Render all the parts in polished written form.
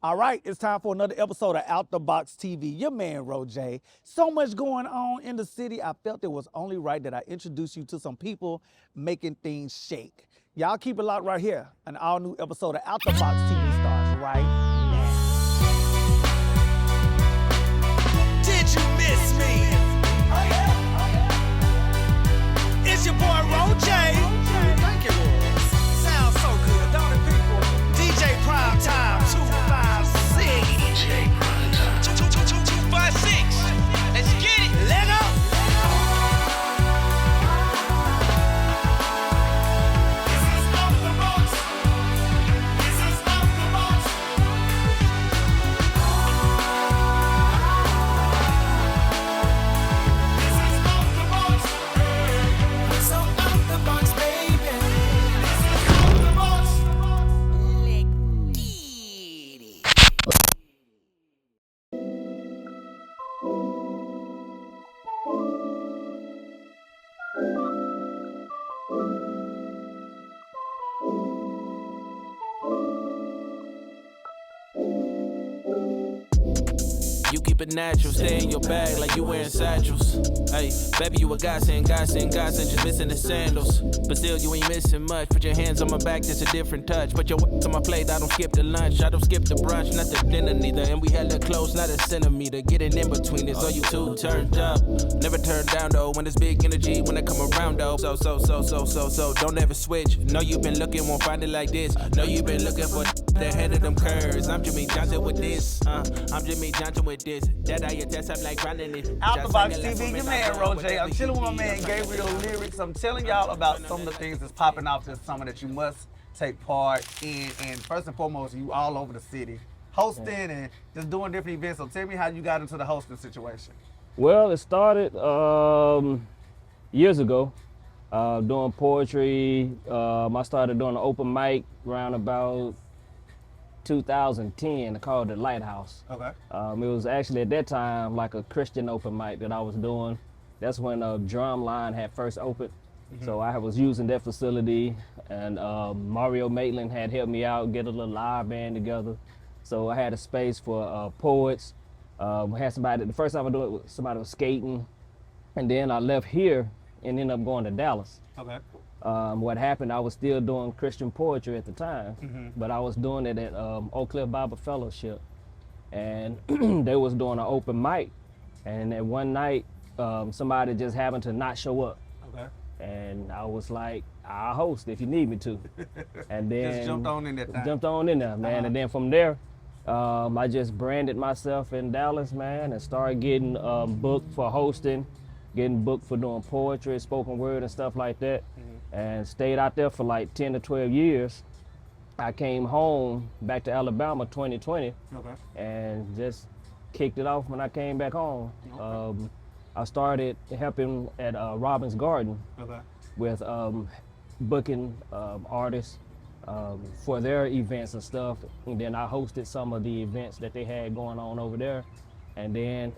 All right, it's time for another episode of Out the Box TV. Your man, RoJay. So much going on in the city, I felt it was only right that I introduce you to some people making things shake. Y'all keep it locked right here. An all-new episode of Out the Box TV starts right now. Did you miss me? It's your boy RoJay. Thank you. Sounds so good, don't it, people? DJ PrimeTime256. DJ PrimeTime256. Let's get it. Let go. You keep it natural, stay in your bag like you wearing satchels. Hey, baby, you a godsend, just missing the sandals. But still, you ain't missing much. Put your hands on my back, just a different touch. Put your on my plate, I don't skip the lunch. I don't skip the brunch, not the dinner neither. And we hella close, not a centimeter. Getting in between is all you two turned up. Never turn down though, when it's big energy, when I come around though. So, don't ever switch. Know you've been looking, won't find it like this. Know you've been looking for the head of them curves. I'm Jimmy Johnson with this. I'm Jimmy Johnson with this. That I attest, I'm like grinding it. Out the Box TV, your man RoJay. I'm chilling with my man Gabriel Lyrics. I'm telling y'all about some of the things that's popping off this summer that you must take part in. And first and foremost, you all over the city hosting and just doing different events. So tell me how you got into the hosting situation. Well, it started years ago, doing poetry. I started doing an open mic around about 2010, called the Lighthouse. Okay. It was actually at that time like a Christian open mic that I was doing. That's when Drumline had first opened. So I was using that facility, and Mario Maitland had helped me out, get a little live band together. So I had a space for poets. Had somebody, the first time I do it, somebody was skating. And then I left here and ended up going to Dallas. Okay. What happened, I was still doing Christian poetry at the time, but I was doing it at Oak Cliff Bible Fellowship. And they was doing an open mic. And then one night, somebody just happened to not show up. Okay. And I was like, I'll host if you need me to. And then Just jumped on in that time. Jumped on in there, man. And then from there, I just branded myself in Dallas, man, and started getting booked for hosting, getting booked for doing poetry, spoken word and stuff like that. And stayed out there for like 10 to 12 years. I came home back to Alabama 2020 and just kicked it off when I came back home. I started helping at Robin's Garden with booking artists for their events and stuff. And then I hosted some of the events that they had going on over there. And then,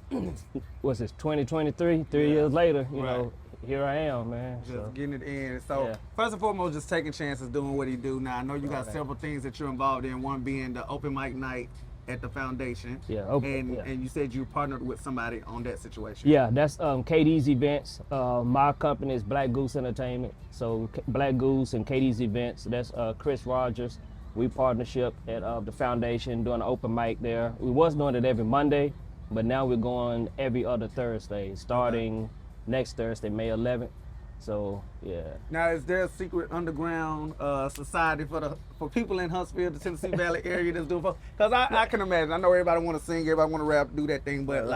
what's this, 2023, 3 years later, you know, here I am, man. Just getting it in. So first and foremost, just taking chances, doing what he do. Now I know you got several things that you're involved in. One being the open mic night at the foundation. And you said you partnered with somebody on that situation. Yeah, that's KD's Events. My company is Black Goose Entertainment. So Black Goose and KD's Events. That's Chris Rogers. We partnership at the foundation, doing an open mic there. We was doing it every Monday, but now we're going every other Thursday, starting next Thursday, May 11th. So, yeah. Now, is there a secret underground society for people in Huntsville, the Tennessee Valley area that's doing? Because I can imagine. I know everybody want to sing, everybody want to rap, do that thing, but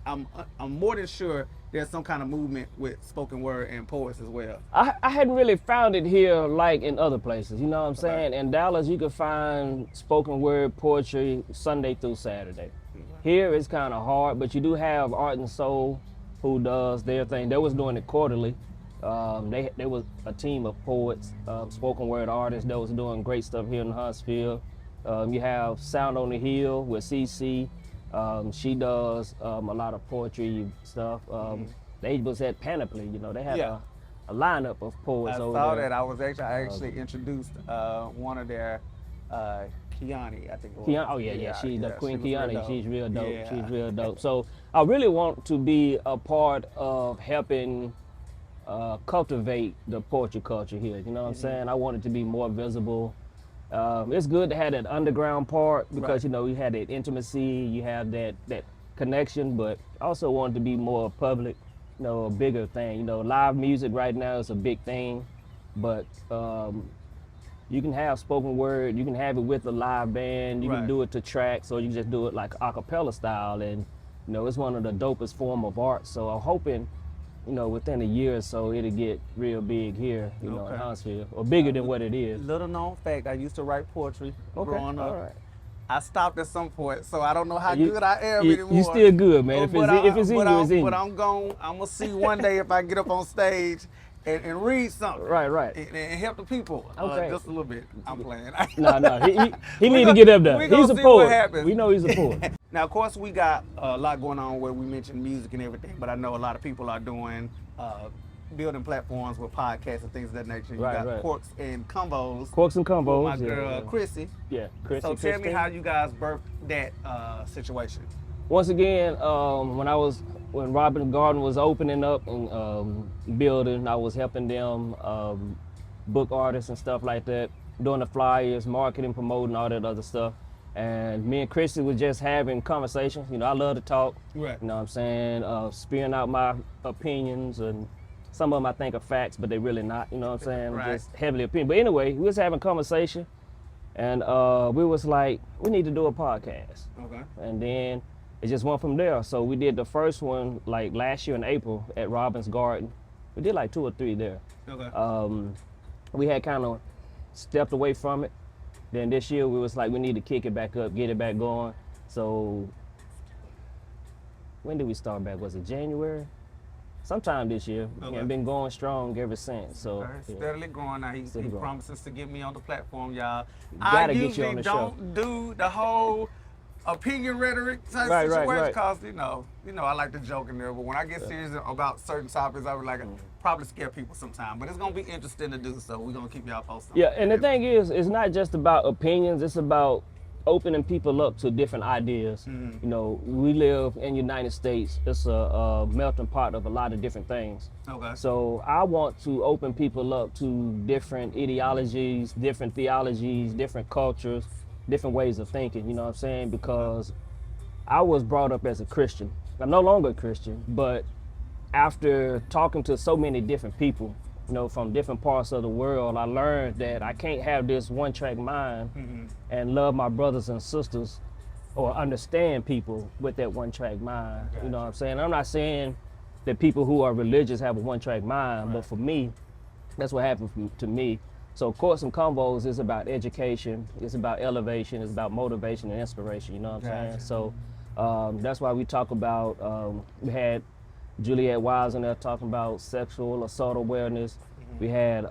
I'm more than sure there's some kind of movement with spoken word and poets as well. I hadn't really found it here like in other places. You know what I'm saying? In Dallas, you can find spoken word poetry Sunday through Saturday. Here it's kind of hard, but you do have Art and Soul, who does their thing. They was doing it quarterly. They was a team of poets, spoken word artists that was doing great stuff here in Huntsville. You have Sound on the Hill with CC. She does a lot of poetry stuff. They was at Panoply, you know, they had a lineup of poets over there. I saw that. I was actually introduced one of their Kiani, I think. Kiani, oh yeah, she's the Queen she was real Kiani. dope. She's real dope. Yeah. She's real dope. So I really want to be a part of helping cultivate the poetry culture here. You know what I'm saying? I want it to be more visible. It's good to have that underground part because you know you had that intimacy, you have that connection, but I also want it to be more public, you know, a bigger thing. You know, live music right now is a big thing, but you can have spoken word, you can have it with a live band, you can do it to tracks, or you can just do it like a cappella style, and you know, it's one of the dopest form of art. So I'm hoping, you know, within a year or so, it'll get real big here, you know, in Huntsville, or bigger than what it is. Little known fact, I used to write poetry growing up. All right. I stopped at some point, so I don't know how good I am anymore. You still good, man. If it's in you, it's in you. But I'm gonna see one day if I get up on stage and read something. Right. And help the people. Okay. Just a little bit. I'm playing. No, he need to get up there. He's a see poet. what happens. We know he's a poet. Now, of course, we got a lot going on where we mentioned music and everything, but I know a lot of people are doing building platforms with podcasts and things of that nature. You got Corks and Combos. Corks and Combos. With my girl, Chrissy. Yeah, Chrissy. So tell me how you guys birthed that situation. Once again, when Robin Garden was opening up and building, I was helping them book artists and stuff like that, doing the flyers, marketing, promoting, all that other stuff. And me and Chrissy was just having conversations. You know, I love to talk. Right. You know what I'm saying? Spewing out my opinions, and some of them I think are facts, but they're really not. You know what I'm saying? Right. Just heavily opinion. But anyway, we was having conversation, and we was like, we need to do a podcast. Okay. And then it just went from there. So we did the first one like last year in April at Robin's Garden. We did like 2 or 3 there. Okay. We had kind of stepped away from it. Then this year we was like, we need to kick it back up, get it back going. So when did we start back? Was it January? Sometime this year. Okay. And been going strong ever since. So steadily growing. Now he promises to get me on the platform, y'all. Gotta I get you on usually the don't do the whole opinion rhetoric type situation because you know I like to joke in there, but when I get serious about certain topics, I would like probably scare people sometime. But it's gonna be interesting to do, so we're gonna keep y'all posted. Yeah, and the thing is, it's not just about opinions, it's about opening people up to different ideas. You know, we live in the United States. It's a melting pot of a lot of different things. Okay. So I want to open people up to different ideologies, different theologies, different cultures, different ways of thinking, you know what I'm saying? Because I was brought up as a Christian. I'm no longer a Christian, but after talking to so many different people, you know, from different parts of the world, I learned that I can't have this one-track mind and love my brothers and sisters or understand people with that one-track mind. Gotcha. You know what I'm saying? I'm not saying that people who are religious have a one-track mind, but for me, that's what happened to me. So Courts and Convos is about education, it's about elevation, it's about motivation and inspiration, you know what I'm saying? So that's why we talk about, we had Juliette Wise in there talking about sexual assault awareness. We had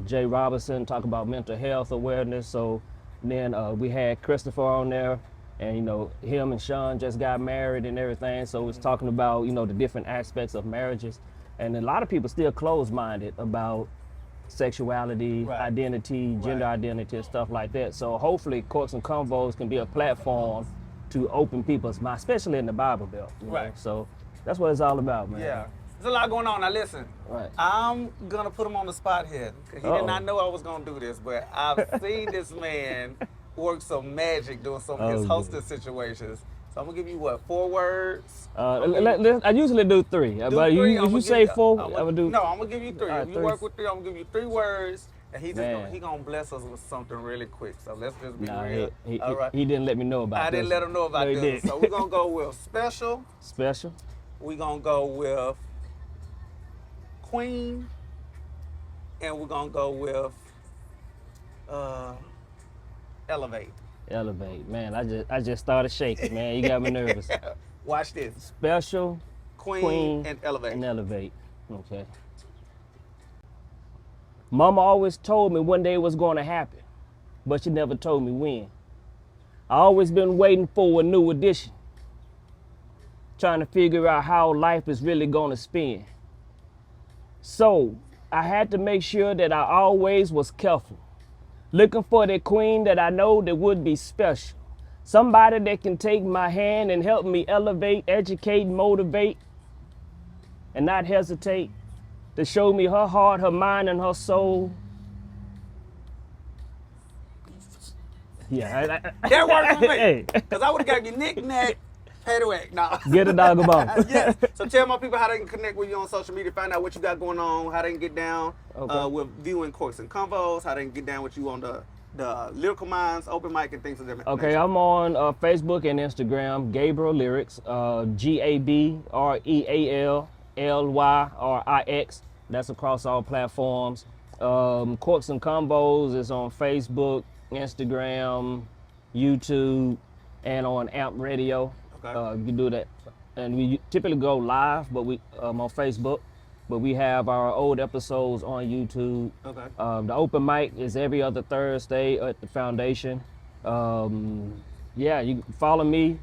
Jay Robinson talk about mental health awareness. So then we had Christopher on there, and you know, him and Sean just got married and everything. So it's talking about, you know, the different aspects of marriages. And a lot of people still closed-minded about sexuality, identity, gender identity, and stuff like that. So hopefully Courts and Convos can be a platform to open people's minds, especially in the Bible Belt. You know? So that's what it's all about, man. Yeah. There's a lot going on. Now listen, I'm gonna put him on the spot here. He did not know I was gonna do this, but I've seen this man work some magic doing some of his hosting situations. So I'm gonna give you what, 4 words? I usually do 3. But if you say 4, I'm gonna do. No, I'm gonna give you 3. If you 3. work with 3, I'm gonna give you 3 words, and he's gonna bless us with something really quick. So let's just be real. All right. He didn't let me know about this. I didn't let him know about this. So we're gonna go with special. Special. We're gonna go with Queen, and we're gonna go with Elevate. Elevate, man. I just started shaking, man. You got me nervous. Watch this. Special, Queen, and Elevate. And Elevate. Okay. Mama always told me one day it was going to happen, but she never told me when. I always been waiting for a new edition, trying to figure out how life is really going to spin. So I had to make sure that I always was careful Looking for that queen that I know that would be special. Somebody that can take my hand and help me elevate, educate, motivate, and not hesitate to show me her heart, her mind, and her soul. Yeah, That worked for me. Hey. Because I would have got you knick-knack, paddywhack. Nah. Get a dog a bone. Yes. So tell my people how they can connect with you on social media, find out what you got going on, how they can get down with viewing Corks and Convos, how they can get down with you on the Lyrical Minds, open mic, and things of that nature. Okay, I'm on Facebook and Instagram, Gabriel Lyrics, GABREALLYRIX. That's across all platforms. Corks and Combos is on Facebook, Instagram, YouTube, and on Amp Radio. Okay. You can do that. And we typically go live, but we on Facebook. But we have our old episodes on YouTube. Okay. The open mic is every other Thursday at the foundation. Yeah, you can follow me,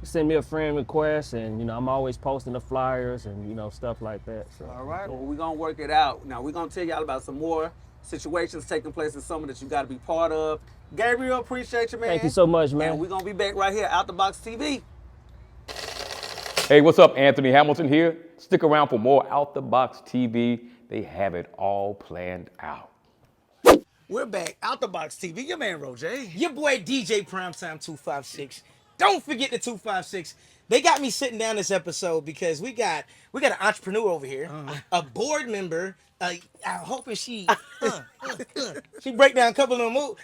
send me a friend request, and I'm always posting the flyers and stuff like that. So. All right. Well, we're gonna work it out. Now we're gonna tell y'all about some more situations taking place in summer that you got to be part of. Gabriel, appreciate you, man. Thank you so much, man. And we're gonna be back right here, Out the Box TV. Hey, what's up? Anthony Hamilton here. Stick around for more Out the Box TV. They have it all planned out. We're back, Out the Box TV. Your man RoJay. Your boy DJ PrimeTime256. Don't forget the 256. They got me sitting down this episode because we got an entrepreneur over here, a board member. I'm hoping she break down a couple of them moves.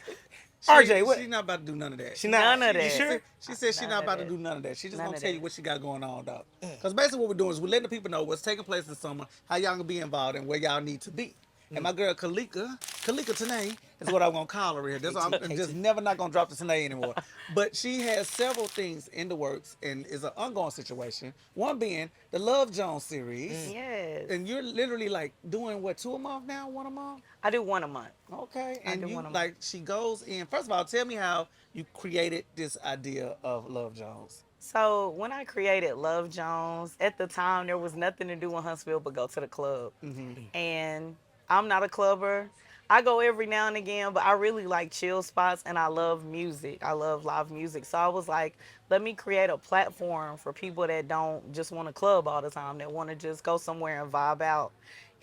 RJ, what? She's not about to do none of that. She not, None of you that. sure? She said she's not about to do none of that. She just None gonna of tell you that. what she got going on, though. Because basically what we're doing is we're letting the people know what's taking place in summer, how y'all can be involved, and where y'all need to be. And my girl Kalika Tanae is what I'm gonna call her here. That's why I'm just never not gonna drop the Tanae anymore. But she has several things in the works and is an ongoing situation. One being the Love Jones series. Yes. And you're literally like doing what, 2 a month now, 1 a month? I do one a month. Okay. I And do you one a month. like she goes in. First of all, tell me how you created this idea of Love Jones. So when I created Love Jones, at the time there was nothing to do in Huntsville but go to the club. And I'm not a clubber. I go every now and again, but I really like chill spots and I love music. I love live music. So I was like, let me create a platform for people that don't just want to club all the time, that want to just go somewhere and vibe out.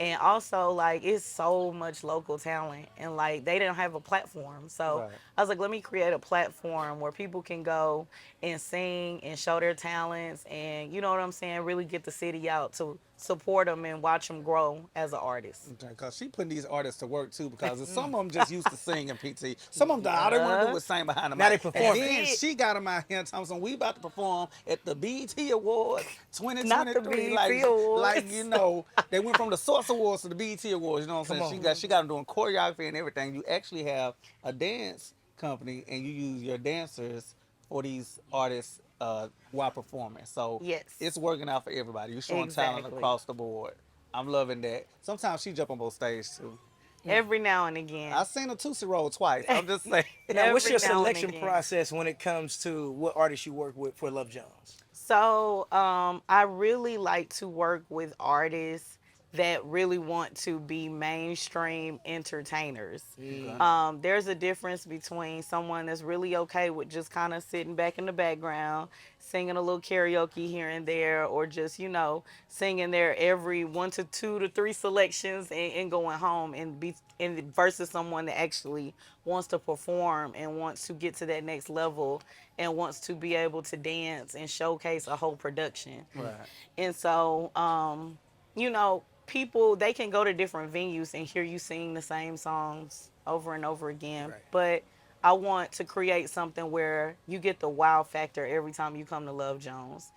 And also, like, it's so much local talent, and like they didn't have a platform. So Right. I was like, let me create a platform where people can go and sing and show their talents, and you know what I'm saying, really get the city out to support them and watch them grow as an artist. Okay, because she putting these artists to work too, because some of them just used to sing in PT. Some of them, all they want to do is sing behind the mic. Now they perform. And then she got them out here, Thompson. We about to perform at the BET Awards 2023. Not the BET Awards. Like, you know, they went from the Source Awards to the BET Awards. You know what I'm saying? She got them doing choreography and everything. You actually have a dance company, and you use your dancers for these artists while performing. So Yes. it's working out for everybody. You're showing talent Exactly. across the board. I'm loving that. Sometimes she jump on both stage too. Every now and again. I seen a Tootsie Roll twice. I'm just saying. Now, what's Every your now and selection again. process when it comes to what artists you work with for Love Jones? So I really like to work with artists that really want to be mainstream entertainers. There's a difference between someone that's really okay with just kind of sitting back in the background, singing a little karaoke here and there, or just, singing their every 1 to 2 to 3 selections and going home, and versus someone that actually wants to perform and wants to get to that next level and wants to be able to dance and showcase a whole production. Right. And so, people, they can go to different venues and hear you sing the same songs over and over again. Right. But I want to create something where you get the wow factor every time you come to Love Jones.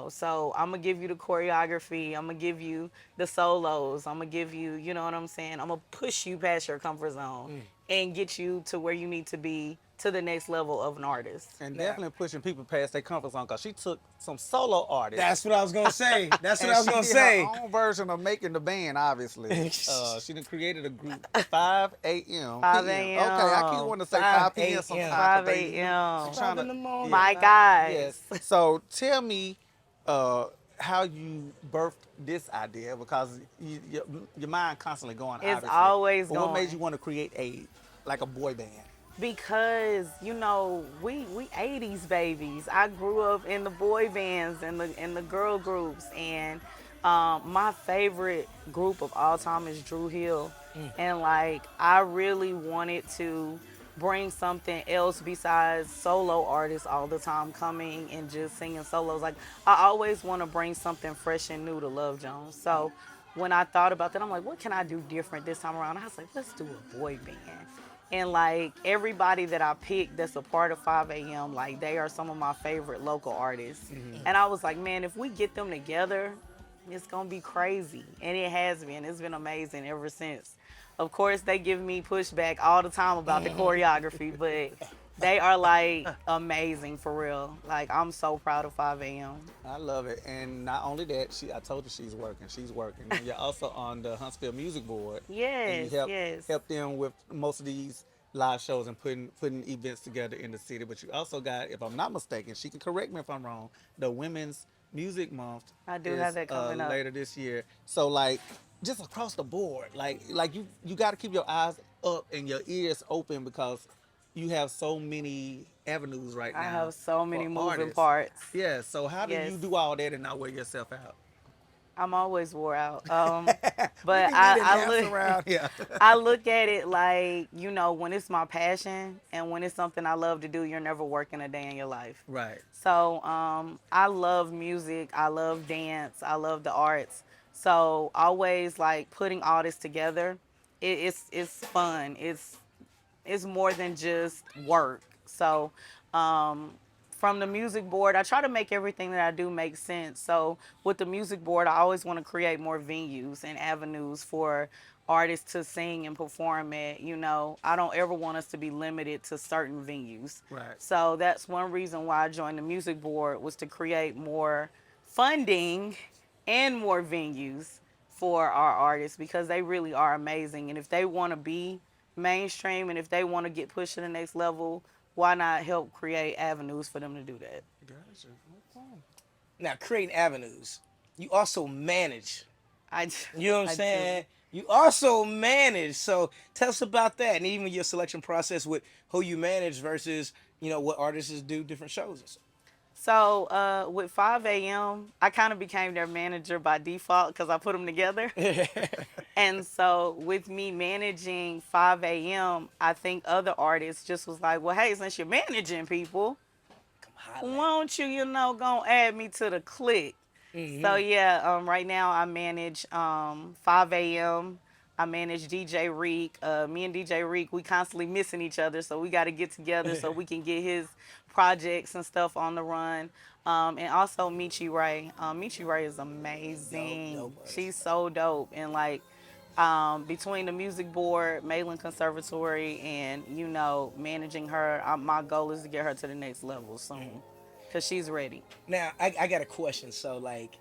So I'm going to give you the choreography. I'm going to give you the solos. I'm going to give you, you know what I'm saying? I'm going to push you past your comfort zone and get you to where you need to be, to the next level of an artist. And definitely pushing people past their comfort zone, because she took some solo artists. That's what I was gonna say. That's what and I was gonna she did say. her own version of making the band, obviously. She done created a group, 5 a.m. 5 Okay, a.m. I keep wanting to say 5 p.m. sometimes. 5 but they- a.m. she tryna- in the morning. My guys. Yes. So tell me how you birthed this idea, because your mind constantly going. It's obviously. always But what going. made you want to create a like a boy band? Because we 80s babies. I grew up in the boy bands and the girl groups, and my favorite group of all time is Drew Hill. And like I really wanted to bring something else besides solo artists all the time coming and just singing solos. Like I always want to bring something fresh and new to Love Jones. So when I thought about that, I'm like, what can I do different this time around? I was like, let's do a boy band. And like everybody that I picked that's a part of 5 a.m., like they are some of my favorite local artists. And I was like, man, if we get them together, it's gonna be crazy. And it has been. It's been amazing ever since. Of course, they give me pushback all the time about the choreography, but they are like amazing for real. Like I'm so proud of 5 a.m. I love it. And not only that, I told you she's working. She's working. And you're also on the Huntsville Music Board. And Yes, you yes. help them with most of these live shows and putting events together in the city. But you also got, if I'm not mistaken, she can correct me if I'm wrong, the Women's Music Month. I do have that coming up. Later this year. So like just across the board, like you got to keep your eyes up and your ears open because you have so many avenues right now. I have so many for moving artists. parts. Yeah. So how do Yes. you do all that and not wear yourself out? I'm always wore out. We But can I, get in I laughs look around here. I look at it like, when it's my passion and when it's something I love to do, you're never working a day in your life. Right. So I love music, I love dance, I love the arts. So always like putting all this together, it's fun. It's more than just work. So from the music board, I try to make everything that I do make sense. So with the music board, I always want to create more venues and avenues for artists to sing and perform at. I don't ever want us to be limited to certain venues. Right. So that's one reason why I joined the music board, was to create more funding and more venues for our artists, because they really are amazing. And if they want to be mainstream and if they want to get pushed to the next level, why not help create avenues for them to do that? Gotcha. Okay. Now, creating avenues, you also manage. I, You know what I'm I saying? You also manage. So tell us about that, and even your selection process with who you manage versus what artists do different shows. And stuff. So with 5 a.m., I kind of became their manager by default because I put them together. And so with me managing 5 a.m., I think other artists just was like, well, hey, since you're managing people, why don't you, go add me to the clique? So yeah, right now I manage 5 a.m. I manage DJ Reek. Me and DJ Reek, we constantly missing each other, so we got to get together so we can get his projects and stuff on the run. And also Michi Ray. Michi Ray is amazing. Dope. She's so dope. And like between the music board, Mayland Conservatory, and managing her, my goal is to get her to the next level soon, because she's ready. Now, I got a question. So, like,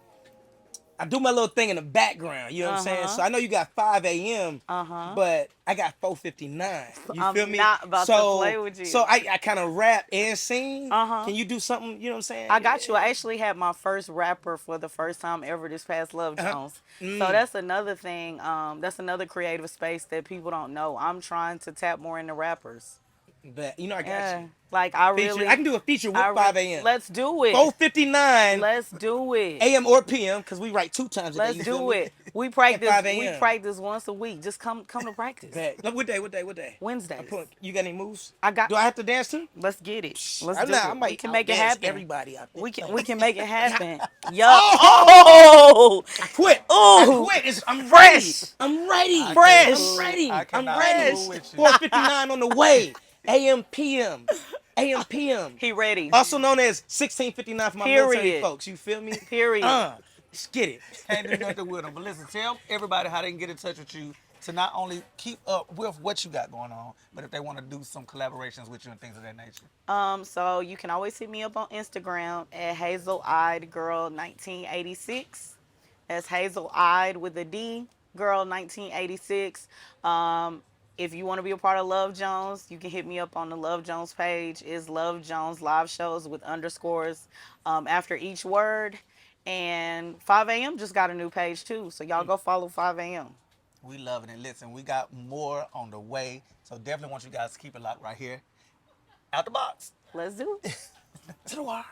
I do my little thing in the background. You know what I'm saying? So I know you got 5 a.m., but I got 4:59. You I'm feel me? not about to play with you. So I kind of rap and sing. Can you do something? You know what I'm saying? I got you. I actually had my first rapper for the first time ever this past Love Jones. So that's another thing. That's another creative space that people don't know. I'm trying to tap more into rappers. But I got you. Like I Feature. really, I can do a feature with 5 a.m. Let's do it. 4:59 Let's do it. a.m. or p.m. because we write 2 times a day. Let's You feel do me? it. We practice. 5 We a.m. practice once a week. Just come to practice. Bet. Look, what day? Wednesdays. You got any moves? Do I have to dance too? Let's get it. Let's I'm do not, it. I might We can make it outdance happen. Everybody out there. We can make it happen. Yo. Oh! I quit. Oh! I quit. I'm Fresh. ready. I'm ready. Fresh. I'm ready. I I'm cannot ready. move with you. 4:59 on the way. A.M. p.m. A.M. p.m. He ready. Also known as 16:59 for my military Period. folks. You feel me? Period. Let's get it. Can't do nothing with them. But listen, tell everybody how they can get in touch with you to not only keep up with what you got going on, but if they want to do some collaborations with you and things of that nature. So you can always hit me up on Instagram at Hazel Eyed Girl 1986. That's Hazel Eyed with a D, Girl 1986. If you want to be a part of Love Jones, you can hit me up on the Love Jones page. It's Love Jones Live Shows with underscores after each word. And 5 a.m. just got a new page too, so y'all go follow 5 a.m. We love it. And listen, we got more on the way. So definitely want you guys to keep it locked right here. Out the box. Let's do it. To the wire.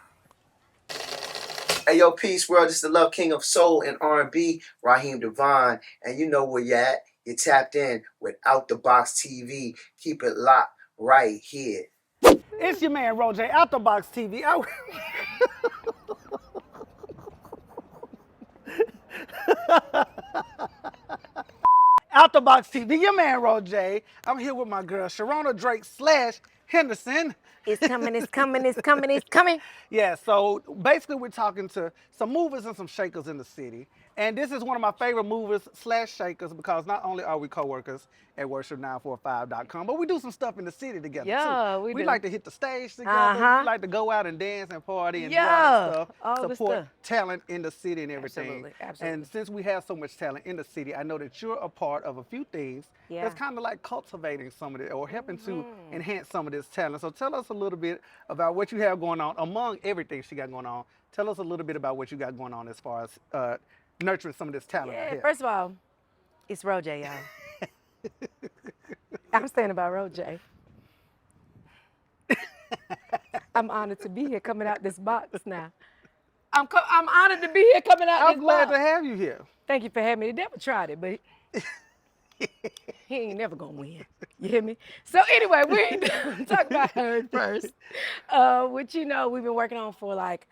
Hey, yo, peace, world. This is the Love King of Soul and R&B, Raheem Devon. And you know where you're at. You're tapped in with Out the Box TV. Keep it locked right here. It's your man, RoJay, Out the Box TV. Out the Box TV, your man, RoJay. I'm here with my girl, Sharona Drake / Henderson. It's coming, it's coming, it's coming, it's coming. Yeah, so basically we're talking to some movers and some shakers in the city. And this is one of my favorite movers / shakers because not only are we co-workers at worship945.com, but we do some stuff in the city together Yeah, too. we do. like to hit the stage together. Uh-huh. We like to go out and dance and party and do Yeah, all that stuff. all the Support stuff. talent in the city and everything. Absolutely, absolutely. And since we have so much talent in the city, I know that you're a part of a few things Yeah. that's kind of like cultivating some of it or helping to enhance some of this talent. So tell us a little bit about what you have going on among everything she got going on. Tell us a little bit about what you got going on as far as nurturing some of this talent out Yeah, here. first of all, it's RoJay, y'all. I'm standing by RoJay. I'm honored to be here coming out this box now. I'm honored to be here coming out I'm this glad box. to have you here. Thank you for having me. The devil tried it, but he ain't never gonna win. You hear me? So anyway, we're talking about her first, which we've been working on for like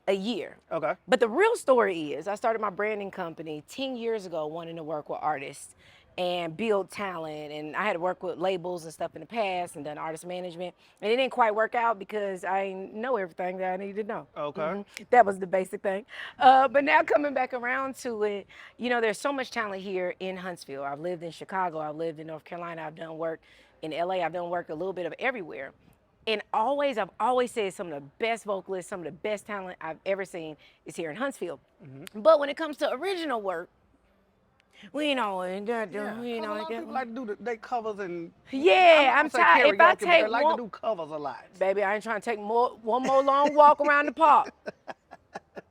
a year. Okay. But the real story is I started my branding company 10 years ago wanting to work with artists and build talent. And I had to work with labels and stuff in the past and done artist management. And it didn't quite work out because I didn't know everything that I needed to know. Okay. That was the basic thing. But now coming back around to it, there's so much talent here in Huntsville. I've lived in Chicago. I've lived in North Carolina. I've done work in LA. I've done work a little bit of everywhere. And I've always said some of the best vocalists, some of the best talent I've ever seen is here in Huntsville. But when it comes to original work, we know it. Yeah, 'cause a lot of people like to do they covers and Yeah, I'm say tired. If I karaoke, but take they like one, to do covers a lot. baby, I ain't trying to take one more long walk around the park.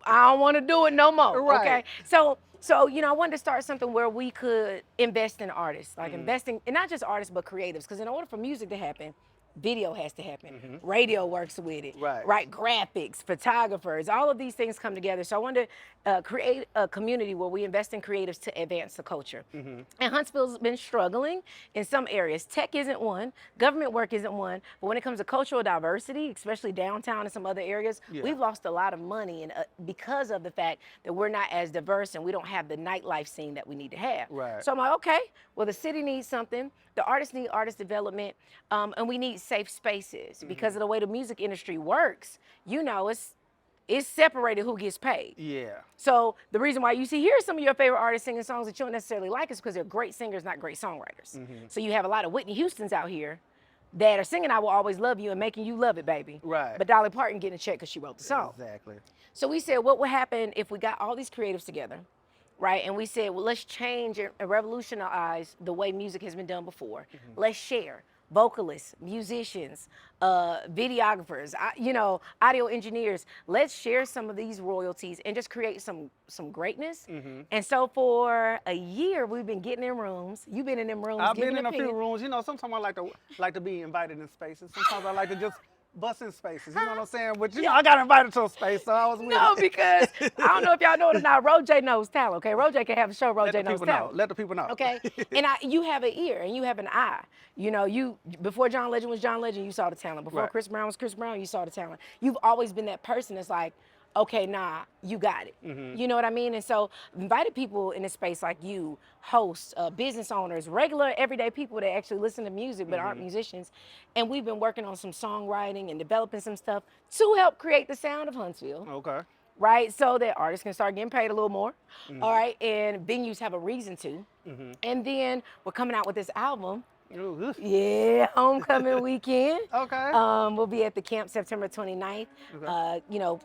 I don't want to do it no more. Right. Okay. So I wanted to start something where we could invest in artists, like investing, and not just artists, but creatives. Because in order for music to happen, video has to happen. Radio works with it. Right. Graphics, photographers, all of these things come together. So I wanted to create a community where we invest in creatives to advance the culture. And Huntsville's been struggling in some areas. Tech isn't one, government work isn't one, but when it comes to cultural diversity, especially downtown and some other areas, we've lost a lot of money because of the fact that we're not as diverse and we don't have the nightlife scene that we need to have. Right. So I'm like, okay, well, the city needs something. The artists need artist development, and we need safe spaces because of the way the music industry works. It's separated who gets paid. Yeah. So the reason why you see here some of your favorite artists singing songs that you don't necessarily like is because they're great singers, not great songwriters. So you have a lot of Whitney Houstons out here that are singing "I Will Always Love You" and making you love it, baby. Right. But Dolly Parton getting a check because she wrote the song. Exactly. So we said, what would happen if we got all these creatives together, right? And we said, well, let's change and revolutionize the way music has been done before. Let's share vocalists, musicians, videographers, audio engineers. Let's share some of these royalties and just create some greatness. And so for a year, we've been getting in rooms. You've been in them rooms. I've been giving in a few opinions. rooms. Sometimes I like to be invited in spaces. Sometimes I like to just bust in spaces. You know what I'm saying? But I got invited to a space, so I was with No, it. because I don't know if y'all know it or not. RoJay knows talent. Okay, RoJay can have a show. Let the RoJay knows people know. talent. Let the people know. Okay, and you have an ear and you have an eye. You before John Legend was John Legend, you saw the talent. Before Right. Chris Brown was Chris Brown, you saw the talent. You've always been that person that's like, okay, nah, you got it. You know what I mean? And so invited people in a space like you, hosts, business owners, regular everyday people that actually listen to music but aren't musicians. And we've been working on some songwriting and developing some stuff to help create the sound of Huntsville. Okay. Right, so that artists can start getting paid a little more, all right, and venues have a reason to. And then we're coming out with this album. Ooh, Yeah, homecoming weekend. Okay. We'll be at the camp September 29th,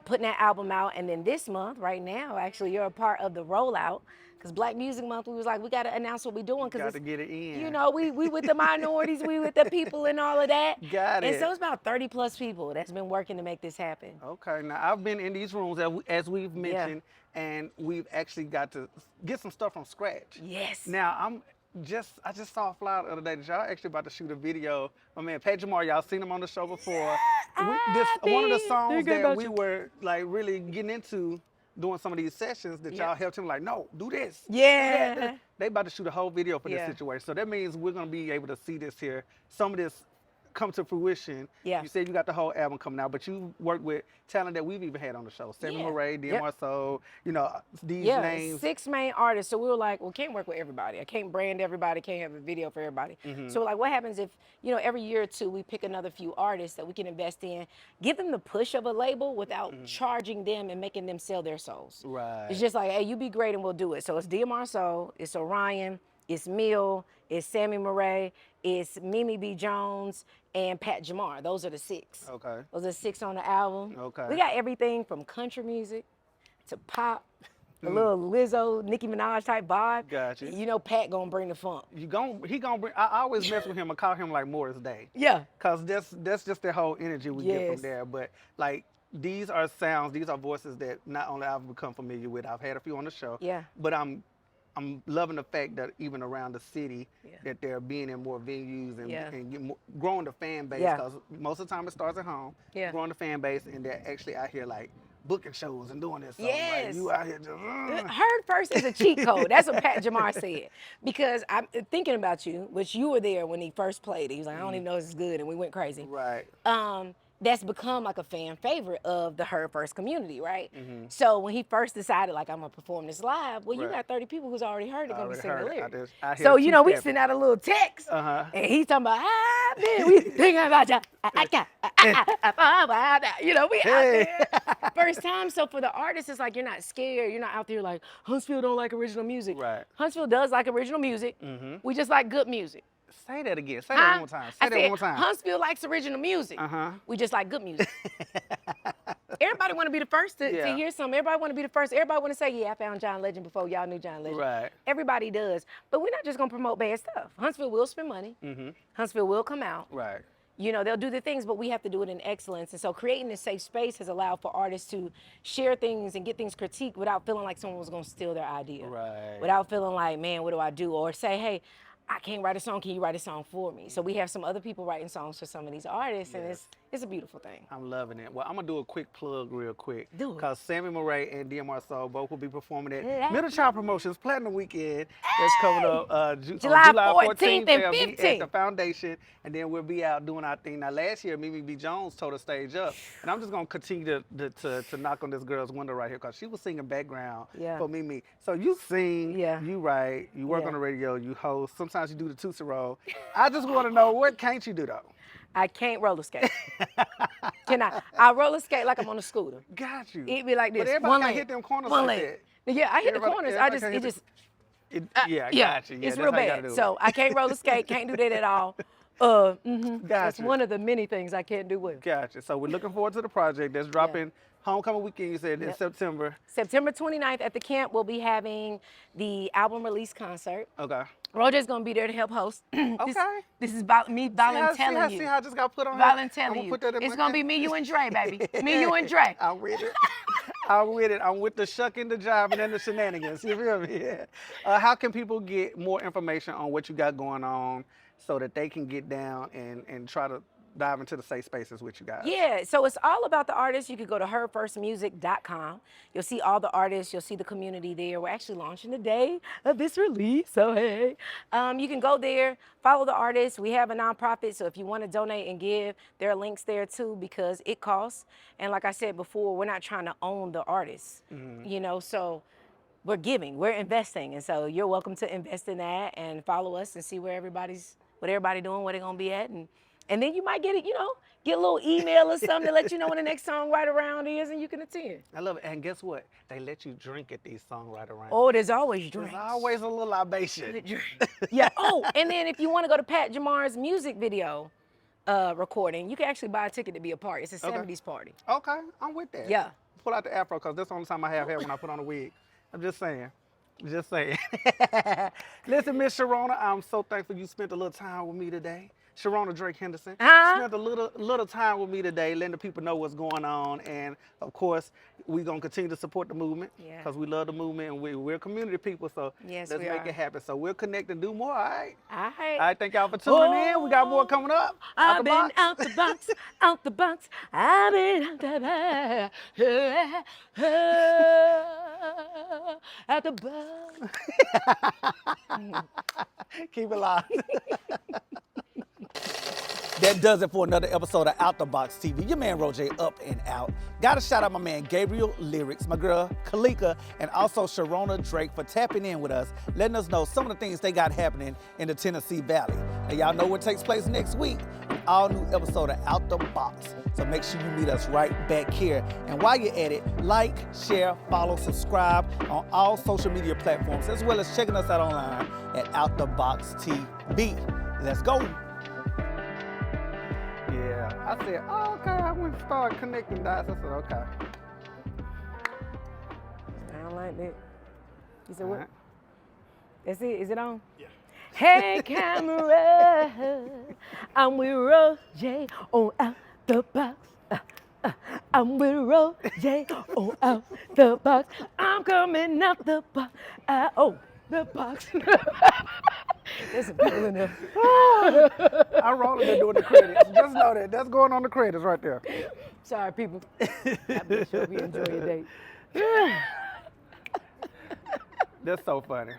putting that album out. And then this month, right now, actually, you're a part of the rollout. Because Black Music Month, we was like, we got to announce what we're doing. Got to get it in. We with the minorities, we with the people and all of that. Got it. And so it's about 30 plus people that's been working to make this happen. Okay, now I've been in these rooms as we've mentioned, and we've actually got to get some stuff from scratch. Yes. Now I just saw a flyer the other day that y'all actually about to shoot a video. My man Pat Jamar, y'all seen him on the show before. One of the songs that we were like really getting into doing some of these sessions that y'all helped him like, no, do this. Yeah. Do that. They about to shoot a whole video for this Yeah. situation. So that means we're gonna be able to see this here. Some of this come to fruition. Yeah. You said you got the whole album coming out, but you work with talent that we've even had on the show. Sammy Yeah. Murray, DMR Soul, you know, these Yeah, names. 6 main artists. So we were like, well, can't work with everybody. I can't brand everybody. Can't have a video for everybody. So like, what happens if, you know, every year or two we pick another few artists that we can invest in, give them the push of a label without charging them and making them sell their souls. Right. It's just like, hey, you be great and we'll do it. So it's DMR Soul, it's Orion, it's Mill, it's Sammy Murray, it's Mimi B. Jones, and Pat Jamar. Those are the 6. Okay. Those are 6 on the album. Okay. We got everything from country music to pop, a little Lizzo, Nicki Minaj type vibe. Gotcha. You know Pat gonna bring the funk. He gonna bring. I always mess with him. I call him like Morris Day. Yeah. Cause that's just the whole energy we get Yes. from there. But like these are sounds, these are voices that not only I've become familiar with. I've had a few on the show. Yeah. But I'm loving the fact that even around the city, Yeah. that they're being in more venues and, Yeah. and growing the fan base. Yeah. Because most of the time it starts at home. Yeah. Growing the fan base, and they're actually out here like booking shows and doing this. So Yes. like, you out here just. Heard first is a cheat code. That's what Pat Jamar said. Because I'm thinking about you, which you were there when he first played it. He was like, I don't even know this is good, and we went crazy. Right. That's become like a fan favorite of the Heard First community, right? Mm-hmm. So when he first decided, like, I'm gonna perform this live, well, you Right. got 30 people who's already heard it gonna be Already singing the heard it. lyrics. I hear So, you know, we two-stepping. send out a little text, Uh-huh. and he's talking about, man, we thinking about you. You know, we out there. First time, so for the artist, it's like you're not scared. You're not out there like, Huntsville don't like original music. Right. Huntsville does like original music. We just like good music. Say that again. Say that one more time. Say I that said, one more time. Huntsville likes original music. Uh-huh. We just like good music. Everybody want to be the first to Yeah. hear something. Everybody want to be the first. Everybody want to say, yeah, I found John Legend before y'all knew John Legend. Right. Everybody does. But we're not just going to promote bad stuff. Huntsville will spend money. Huntsville will come out. Right. You know, they'll do the things, but we have to do it in excellence. And so creating a safe space has allowed for artists to share things and get things critiqued without feeling like someone was going to steal their idea. Right. Without feeling like, man, what do I do? Or say, hey, I can't write a song. Can you write a song for me? So we have some other people writing songs for some of these artists, and it's a beautiful thing. I'm loving it. Well, I'm gonna do a quick plug real quick. Do it. Because Sammy Murray and DMR Soul both will be performing at Middle Child Promotions Platinum Weekend. That's coming up July on July 14th and They'll be 15th. at the foundation, and then we'll be out doing our thing. Now, last year, Mimi B. Jones tore the stage up, and I'm just gonna continue to knock on this girl's window right here because she was singing background Yeah. for Mimi. So you sing, Yeah. you write, you work Yeah. on the radio, you host. Sometimes you do the Tootsie Roll. I just want to know, what can't you do though? I can't roller skate. Can I? I roller skate like I'm on a scooter. Got you. It be like this. But everybody one can't lane, hit them corners one like lane. Yeah, I hit the Everybody- corners. everybody can't hit Yeah, got you. Yeah, it's that's real how you gotta bad. do it. So I can't roller skate, can't do that at all. That's Gotcha. one of the many things I can't do well. Gotcha. So we're looking forward to the project that's dropping homecoming weekend. You said in September. September 29th at the camp, we'll be having the album release concert. Okay. RoJay's gonna be there to help host. Okay. This is me See volunteering you. how I just got put on here? Volunteering I'ma you. put that in It's my- gonna be me, you, and Dre, baby. Me, you, and Dre. I'm with it. I'm with it. I'm with the shucking, the jiving, and the shenanigans. You feel me? Yeah. How can people get more information on what you got going on so that they can get down and try to dive into the safe spaces with you guys? Yeah, so it's all about the artists. You could go to heardfirstmusic.com. You'll see all the artists. You'll see the community there. We're actually launching the day of this release, so hey. You can go there, follow the artists. We have a nonprofit, so if you want to donate and give, there are links there too because it costs. And like I said before, we're not trying to own the artists, you know, so we're giving, we're investing. And so you're welcome to invest in that and follow us and see what everybody doing, where they're going to be at. And then you might get it, you know, get a little email or something to let you know when the next song right around is and you can attend. I love it. And guess what? They let you drink at these songwriter rounds. Oh, there's always drinks. There's always a little libation. Yeah. Oh, and then if you want to go to Pat Jamar's music video recording, you can actually buy a ticket to be a part. It's a 70s party. Okay, I'm with that. Yeah. Pull out the afro because that's the only time I have hair when I put on a wig. I'm just saying. Just saying. Listen, Miss Sharona, I'm so thankful you spent a little time with me today. Sharona Drake Henderson. Uh-huh. Spent a little time with me today, letting the people know what's going on. And of course, we're going to continue to support the movement Yeah. because we love the movement and we're community people. So Yes, let's we make are. it happen. So we'll connect and do more, all right? All right. All right, thank y'all for tuning in. We got more coming up. Out I've the been box. out the box, out the box. I've been out the box, out the box. Keep it live. That does it for another episode of Out the Box TV. Your man RoJay up and out. Gotta shout out my man Gabriel Lyrics, my girl Kalika, and also Sharona Drake for tapping in with us, letting us know some of the things they got happening in the Tennessee Valley. And y'all know what takes place next week, an all new episode of Out the Box. So make sure you meet us right back here. And while you're at it, like, share, follow, subscribe on all social media platforms, as well as checking us out online at Out the Box TV. Let's go. Yeah, I said, oh, okay, I went and started connecting dots. I said, okay. Sound like that. You said what? Alright. That's it? Is it on? Yeah. Hey, camera, I'm with RoJay on Out the Box. I'm with RoJay on Out the Box. I'm coming out the box. The box. There's some people in there. I'm rolling and doing the credits. Just know that. That's going on the credits right there. Sorry, people. I bet you hope you enjoy your day. That's so funny.